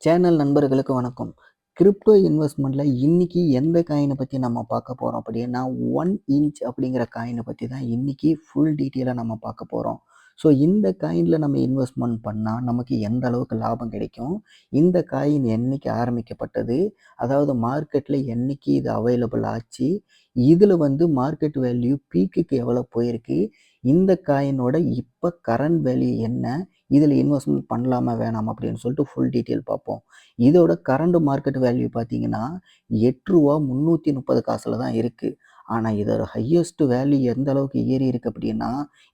Channel நண்பர்களுக்கு வணக்கம். Crypto இன்வெஸ்ட்மெண்ட்ல இன்னைக்கு எந்த காயின பத்தி நம்ம பார்க்க போறோம் அப்படின்னா, 1 இன்ச் அப்படிங்கிற காயின பத்தி தான் இன்னைக்கு ஃபுல் டீட்டெயிலா நம்ம பார்க்க போறோம். ஸோ இந்த காயின்ல நம்ம இன்வெஸ்ட்மெண்ட் பண்ணா நமக்கு எந்த அளவுக்கு லாபம் கிடைக்கும்? இந்த காயின் என்னைக்கு ஆரம்பிக்கப்பட்டது? அதாவது மார்க்கெட்ல என்னைக்கு இது அவைலபிள் ஆச்சு? இதுல மார்க்கெட் வேல்யூ பீக்குக்கு எவ்வளோ போயிருக்கு? இந்த காயினோட இப்ப கரண்ட் வேல்யூ என்ன? இதில் இன்வெஸ்ட்மெண்ட் பண்ணலாமா வேணாமா அப்படின்னு சொல்லிட்டு ஃபுல் டீட்டெயில் பார்ப்போம். இதோட கரண்ட் மார்க்கெட் வேல்யூ பார்த்தீங்கன்னா ரூ. 8.330 தான் இருக்கு. ஆனால் இதோட ஹையஸ்ட் வேல்யூ எந்த அளவுக்கு ஏறி இருக்கு அப்படின்னா,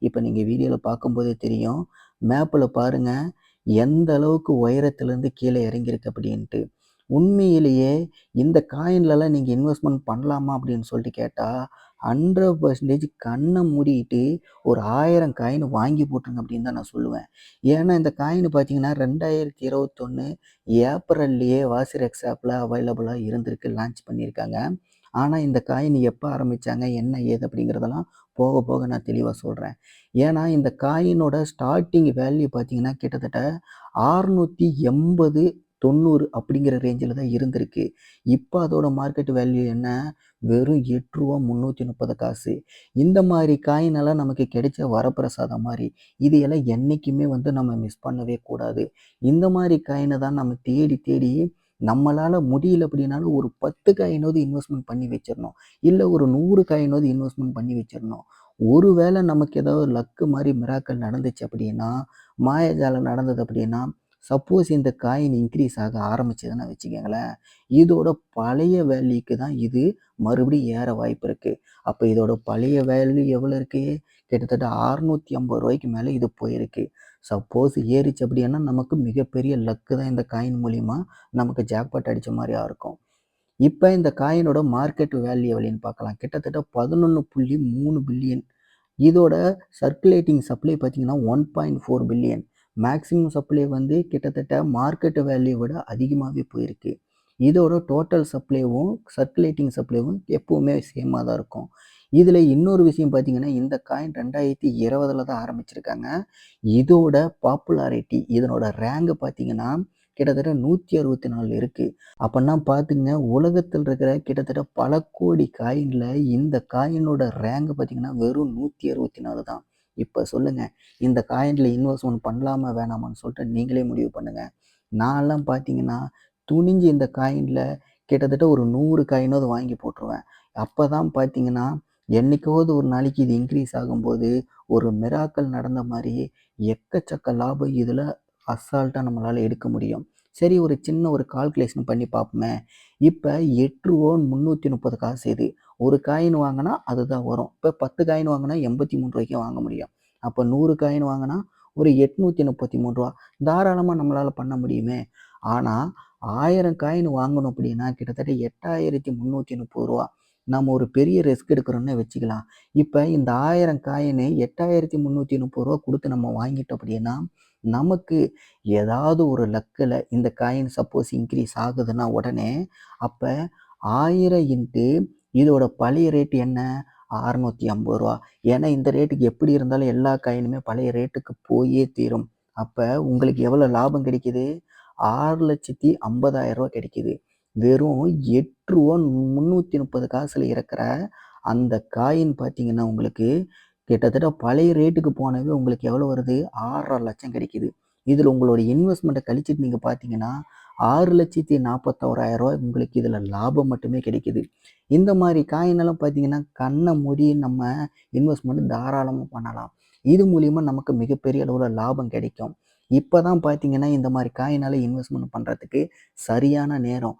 இப்போ நீங்கள் வீடியோவில் பார்க்கும்போதே தெரியும். மேப்பில் பாருங்க எந்த அளவுக்கு உயரத்துலேருந்து கீழே இறங்கியிருக்கு அப்படின்ட்டு. உண்மையிலேயே இந்த காயின்லலாம் நீங்கள் இன்வெஸ்ட்மெண்ட் பண்ணலாமா அப்படின்னு சொல்லிட்டு கேட்டால் 100% கண்ணை மூடிட்டு ஒரு 1000 காயின் வாங்கி போட்டுருங்க அப்படின்னு தான் நான் சொல்லுவேன். ஏன்னா இந்த காயின் பார்த்தீங்கன்னா 2021 ஏப்ரல்லையே வாசிரெக்ஸ் ஆப்பில் அவைலபிளாக இருந்திருக்கு, லான்ச் பண்ணியிருக்காங்க. ஆனால் இந்த காயின் எப்போ ஆரம்பித்தாங்க, என்ன ஏது அப்படிங்கிறதெல்லாம் போக போக நான் தெளிவாக சொல்கிறேன். ஏன்னா இந்த காயினோட ஸ்டார்டிங் வேல்யூ பார்த்தீங்கன்னா கிட்டத்தட்ட 680 90 அப்படிங்கிற ரேஞ்சில் தான் இருந்திருக்கு. இப்போ அதோட மார்க்கெட் வேல்யூ என்ன, வெறும் ரூ. 8.330. இந்த மாதிரி காயினெல்லாம் நமக்கு கிடைச்ச வரப்பிரசாதம் மாதிரி. இது எல்லாம் என்றைக்குமே நம்ம மிஸ் பண்ணவே கூடாது. இந்த மாதிரி காயினை தான் நம்ம தேடி தேடி நம்மளால் முடியல அப்படின்னாலும் ஒரு 10 காயினாவது இன்வெஸ்ட்மெண்ட் பண்ணி வச்சிடணும். இல்லை ஒரு 100 காயினாவது இன்வெஸ்ட்மெண்ட் பண்ணி வச்சிடணும். ஒருவேளை நமக்கு ஏதாவது லக்கு மாதிரி மிராக்கள் நடந்துச்சு அப்படின்னா, மாயாஜாலம் நடந்தது அப்படின்னா, சப்போஸ் இந்த காயின் இன்க்ரீஸ் ஆக ஆரம்பிச்சதுன்னு வச்சுக்கோங்களேன், இதோட பழைய வேல்யூக்கு தான் இது மறுபடியும் ஏற வாய்ப்பு இருக்குது. அப்போ இதோட பழைய வேல்யூ எவ்வளோ இருக்குது? கிட்டத்தட்ட ரூ. 650 மேலே இது போயிருக்கு. சப்போஸ் ஏறிச்சு அப்படின்னா நமக்கு மிகப்பெரிய லக்கு தான். இந்த காயின் மூலிமா நமக்கு ஜாக்பாட் அடித்த மாதிரியா இருக்கும். இப்போ இந்த காயினோட மார்க்கெட் வேல்யூ எவ்வளோன்னு பார்க்கலாம். கிட்டத்தட்ட 11.3 பில்லியன். இதோட சர்க்குலேட்டிங் சப்ளை பார்த்தீங்கன்னா 1.4 பில்லியன். மேக்ஸிமம் சப்ளை கிட்டத்தட்ட மார்க்கெட் வேல்யூ விட அதிகமாகவே போயிருக்கு. இதோட டோட்டல் சப்ளைவும் சர்க்குலேட்டிங் சப்ளைவும் எப்போவுமே சேமாக தான் இருக்கும். இதில் இன்னொரு விஷயம் பார்த்தீங்கன்னா, இந்த காயின் 2020 தான் ஆரம்பிச்சிருக்காங்க. இதோட பாப்புலாரிட்டி, இதனோட ரேங்க் பார்த்தீங்கன்னா கிட்டத்தட்ட 164 இருக்குது. அப்போன்னா பார்த்துங்க, உலகத்தில் இருக்கிற கிட்டத்தட்ட பல கோடி காயினில் இந்த காயினோட ரேங்க் பார்த்தீங்கன்னா வெறும் 164 தான். இப்போ சொல்லுங்கள், இந்த காயினில் இன்வெஸ்ட்மெண்ட் பண்ணலாமா வேணாமான்னு சொல்லிட்டு நீங்களே முடிவு பண்ணுங்கள். நான்லாம் பார்த்தீங்கன்னா துணிஞ்சு இந்த காயினில் கிட்டத்தட்ட ஒரு 100 காயினாவது வாங்கி போட்டுருவேன். அப்போ தான் பார்த்தீங்கன்னா என்றைக்காவது ஒரு நாளைக்கு இது இன்க்ரீஸ் ஆகும்போது ஒரு மிராக்கள் நடந்த மாதிரி எக்கச்சக்க லாபம் இதில் அசால்ட்டாக நம்மளால் எடுக்க முடியும். சரி, ஒரு சின்ன ஒரு கால்குலேஷன் பண்ணி பார்ப்போமே. இப்போ ரூ. 8.330 இது. ஒரு காயின் வாங்கினா அதுதான் வரும். இப்போ 10 காயின் வாங்கினா ரூ. 83 வாங்க முடியும். அப்போ 100 காயின் வாங்கினா ஒரு ரூ. 833 தாராளமாக நம்மளால் பண்ண முடியுமே. ஆனால் 1000 காயின் வாங்கணும் அப்படின்னா கிட்டத்தட்ட ரூ. 8330. நம்ம ஒரு பெரிய ரிஸ்க் எடுக்கிறோன்னே வச்சுக்கலாம். இப்போ இந்த 1000 காயினு ரூ. 8330 கொடுத்து நம்ம வாங்கிட்டோம் அப்படின்னா, நமக்கு ஏதாவது ஒரு லக்கில் இந்த காயின் சப்போஸ் இன்க்ரீஸ் ஆகுதுன்னா உடனே அப்போ 1000 இன்ட்டு இதோட பழைய ரேட் என்ன, ரூ. 650. ஏன்னா இந்த ரேட்டுக்கு எப்படி இருந்தாலும் எல்லா காயினுமே பழைய ரேட்டுக்கு போயே தீரும். அப்போ உங்களுக்கு எவ்வளோ லாபம் கிடைக்குது? ரூ. 6,50,000 கிடைக்குது. வெறும் ரூ. 8.330 இருக்கிற அந்த காயின் பார்த்தீங்கன்னா உங்களுக்கு கிட்டத்தட்ட பழைய ரேட்டுக்கு போனவே உங்களுக்கு எவ்வளோ வருது? 6,50,000 லட்சம் கிடைக்குது. இதில் உங்களோட இன்வெஸ்ட்மெண்ட்டை கழிச்சிட்டு நீங்கள் பார்த்தீங்கன்னா ரூ. 6,41,000 உங்களுக்கு இதில் லாபம் மட்டுமே கிடைக்குது. இந்த மாதிரி காயினெல்லாம் பார்த்தீங்கன்னா கண்ணை மூடி நம்ம இன்வெஸ்ட்மெண்ட் தாராளமாக பண்ணலாம். இது மூலிமா நமக்கு மிகப்பெரிய அளவில் லாபம் கிடைக்கும். இப்போ தான் பார்த்தீங்கன்னா இந்த மாதிரி காயினால் இன்வெஸ்ட்மெண்ட் பண்ணுறதுக்கு சரியான நேரம்.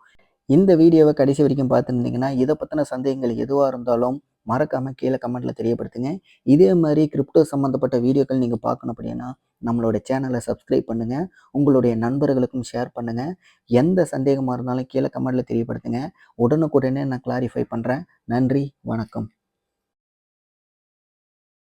இந்த வீடியோவை கடைசி வரைக்கும் பார்த்துருந்தீங்கன்னா, இதை பற்றின சந்தேகங்கள் எதுவாக இருந்தாலும் மறக்காமல் கீழே கமெண்ட்டில் தெரியப்படுத்துங்க. இதே மாதிரி கிரிப்டோ சம்மந்தப்பட்ட வீடியோக்கள் நீங்கள் பார்க்கணும் அப்படின்னா நம்மளோட சேனலை சப்ஸ்கிரைப் பண்ணுங்கள். உங்களுடைய நண்பர்களுக்கும் ஷேர் பண்ணுங்கள். எந்த சந்தேகமாக இருந்தாலும் கீழே கமெண்ட்டில் தெரியப்படுத்துங்க. உடனுக்குடனே நான் கிளாரிஃபை பண்ணுறேன். நன்றி, வணக்கம்.